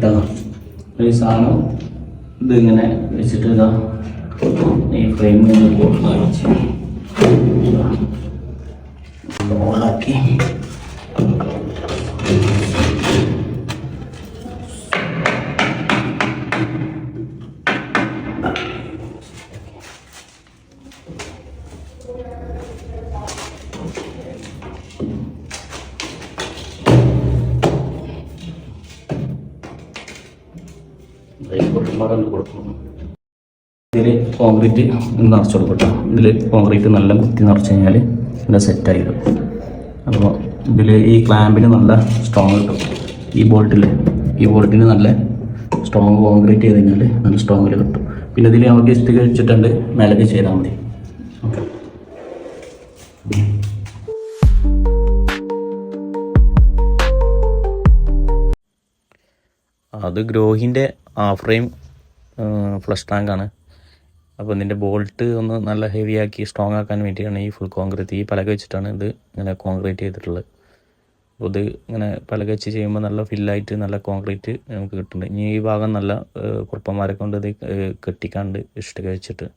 ഇട്ടതാണ് ഈ സാധനം. ഇതിങ്ങനെ വെച്ചിട്ട് ഇതാ ഈ ഫ്രെയിമിൽ ഓളാക്കി കൊടുക്കണം. ഇതിൽ കോൺക്രീറ്റ് നിറച്ച് കൊടുക്കട്ടോ. ഇതിൽ കോൺക്രീറ്റ് നല്ല കുത്തി നിറച്ച് കഴിഞ്ഞാൽ നല്ല സെറ്റായി വരും. അപ്പോൾ ഇതിൽ ഈ ക്ലാമ്പിന് നല്ല സ്ട്രോങ് കിട്ടും. ഈ ബോൾട്ടിന് നല്ല സ്ട്രോങ് കോൺക്രീറ്റ് ചെയ്ത് കഴിഞ്ഞാൽ നല്ല സ്ട്രോങ്ങിൽ കിട്ടും. പിന്നെ ഇതിൽ നമുക്ക് ഇഷ്ടിക വെച്ചിട്ടുണ്ട് മേലേക്ക് ചെയ്താൽ മതി. ഓക്കെ, അത് ഗ്രോഹിൻ്റെ ഫ്രെയിം ഫ്ലഷ് ടാങ്കാണ്. അപ്പോൾ ഇതിൻ്റെ ബോൾട്ട് ഒന്ന് നല്ല ഹെവി ആക്കി സ്ട്രോങ് ആക്കാൻ വേണ്ടിയാണ് ഈ ഫുൾ കോൺക്രീറ്റ്, ഈ പലക വെച്ചിട്ടാണ് ഇത് ഇങ്ങനെ കോൺക്രീറ്റ് ചെയ്തിട്ടുള്ളത്. അപ്പോൾ ഇത് ഇങ്ങനെ പലക വെച്ച് ചെയ്യുമ്പോൾ നല്ല ഫില്ലായിട്ട് നല്ല കോൺക്രീറ്റ് നമുക്ക് കിട്ടുന്നുണ്ട്. ഇനി ഈ ഭാഗം നല്ല കുറുപ്പന്മാരെ കൊണ്ട് ഇത് കെട്ടിക്കാണ്ട് ഇഷ്ടിക വെച്ചിട്ട്